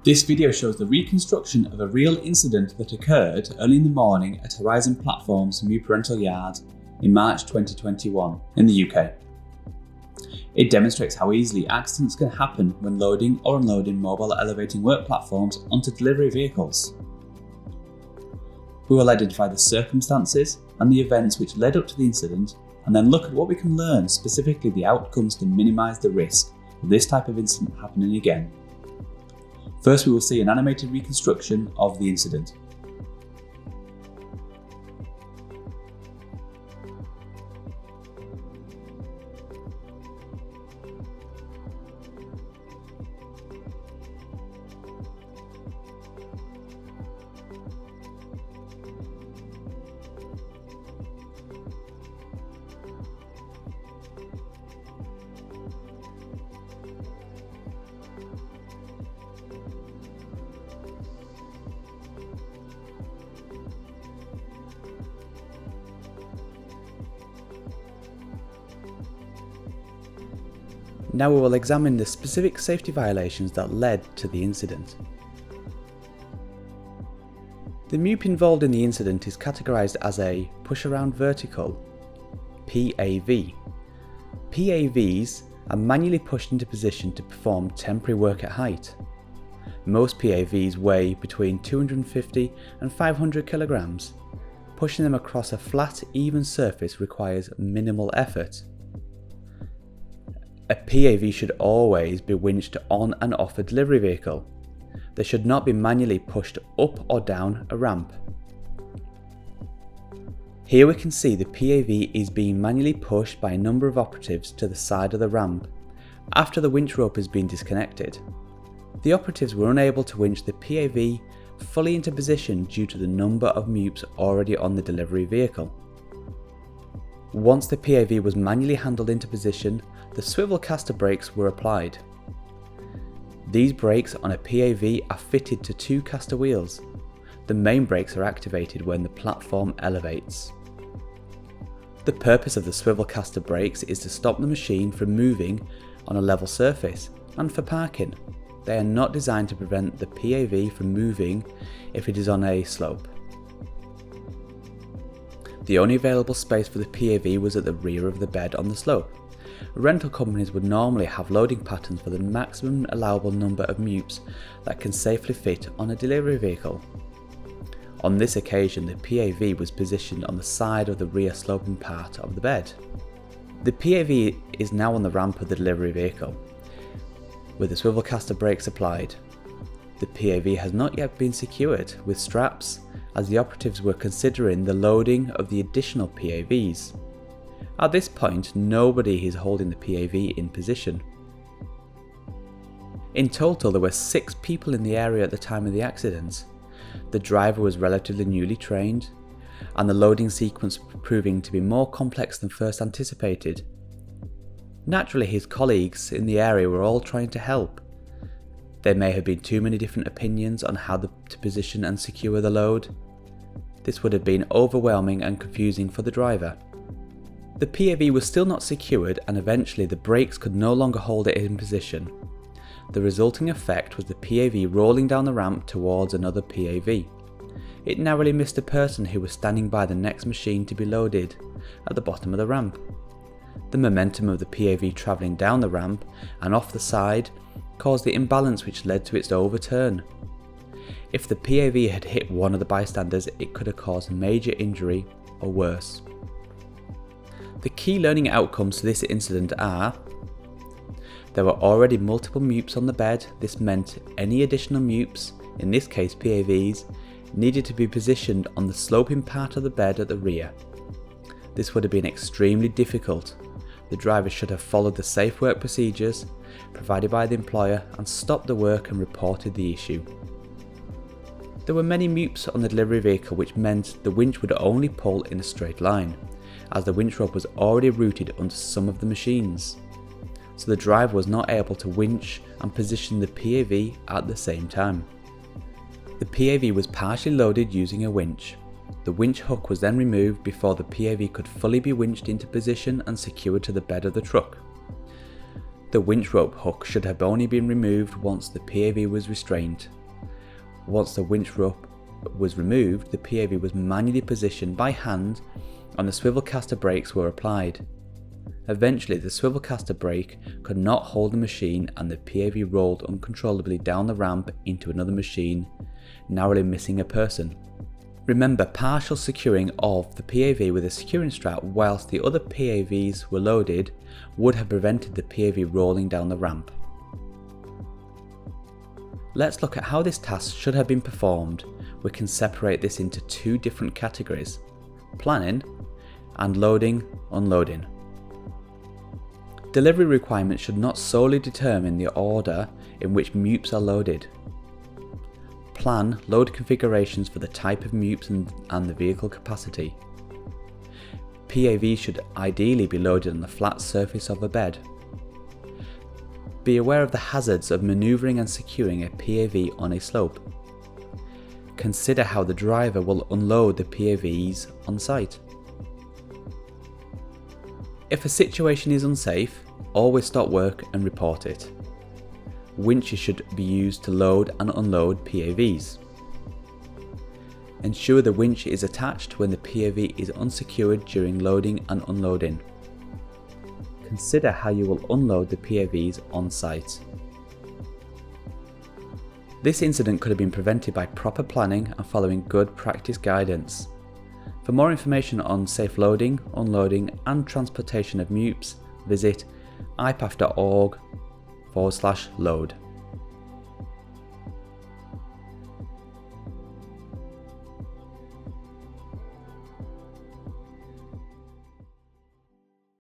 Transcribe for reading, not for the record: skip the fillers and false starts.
This video shows the reconstruction of a real incident that occurred early in the morning at Horizon Platforms MEWP rental yard in March 2021 in the UK. It demonstrates how easily accidents can happen when loading or unloading mobile elevating work platforms onto delivery vehicles. We will identify the circumstances and the events which led up to the incident, and then look at what we can learn, specifically the outcomes to minimise the risk of this type of incident happening again. First, we will see an animated reconstruction of the incident. Now we will examine the specific safety violations that led to the incident. The MEWP involved in the incident is categorised as a push around vertical, PAV. PAVs are manually pushed into position to perform temporary work at height. Most PAVs weigh between 250 and 500 kilograms. Pushing them across a flat, even surface requires minimal effort. A PAV should always be winched on and off a delivery vehicle. They should not be manually pushed up or down a ramp. Here we can see the PAV is being manually pushed by a number of operatives to the side of the ramp after the winch rope has been disconnected. The operatives were unable to winch the PAV fully into position due to the number of MEWPs already on the delivery vehicle. Once the PAV was manually handled into position, the swivel caster brakes were applied. These brakes on a PAV are fitted to two caster wheels. The main brakes are activated when the platform elevates. The purpose of the swivel caster brakes is to stop the machine from moving on a level surface and for parking. They are not designed to prevent the PAV from moving if it is on a slope. The only available space for the PAV was at the rear of the bed on the slope. Rental companies would normally have loading patterns for the maximum allowable number of MEWPs that can safely fit on a delivery vehicle. On this occasion, the PAV was positioned on the side of the rear sloping part of the bed. The PAV is now on the ramp of the delivery vehicle, with the swivel caster brakes applied. The PAV has not yet been secured with straps, as the operatives were considering the loading of the additional PAVs. At this point, nobody is holding the PAV in position. In total, there were 6 people in the area at the time of the accident. The driver was relatively newly trained, and the loading sequence proving to be more complex than first anticipated. Naturally, his colleagues in the area were all trying to help. There may have been too many different opinions on how to position and secure the load. This would have been overwhelming and confusing for the driver. The PAV was still not secured, and eventually the brakes could no longer hold it in position. The resulting effect was the PAV rolling down the ramp towards another PAV. It narrowly missed a person who was standing by the next machine to be loaded at the bottom of the ramp. The momentum of the PAV travelling down the ramp and off the side caused the imbalance which led to its overturn. If the PAV had hit one of the bystanders, it could have caused major injury or worse. The key learning outcomes to this incident are: there were already multiple MEWPs on the bed. This meant any additional MEWPs, in this case PAVs, needed to be positioned on the sloping part of the bed at the rear. This would have been extremely difficult. The driver should have followed the safe work procedures provided by the employer and stopped the work and reported the issue. There were many MEWPs on the delivery vehicle, which meant the winch would only pull in a straight line, as the winch rope was already routed onto some of the machines. So the driver was not able to winch and position the PAV at the same time. The PAV was partially loaded using a winch. The winch hook was then removed before the PAV could fully be winched into position and secured to the bed of the truck. The winch rope hook should have only been removed once the PAV was restrained. Once the winch rope was removed, the PAV was manually positioned by hand and the swivel caster brakes were applied. Eventually, the swivel caster brake could not hold the machine and the PAV rolled uncontrollably down the ramp into another machine, narrowly missing a person. Remember, partial securing of the PAV with a securing strap whilst the other PAVs were loaded would have prevented the PAV rolling down the ramp. Let's look at how this task should have been performed. We can separate this into two different categories: planning and loading, unloading. Delivery requirements should not solely determine the order in which MEWPs are loaded. Plan load configurations for the type of MEWPs and the vehicle capacity. PAV should ideally be loaded on the flat surface of a bed. Be aware of the hazards of manoeuvring and securing a PAV on a slope. Consider how the driver will unload the PAVs on site. If a situation is unsafe, always stop work and report it. Winches should be used to load and unload PAVs. Ensure the winch is attached when the PAV is unsecured during loading and unloading. Consider how you will unload the PAVs on site. This incident could have been prevented by proper planning and following good practice guidance. For more information on safe loading, unloading and transportation of MEWPs, visit IPAF.org/load.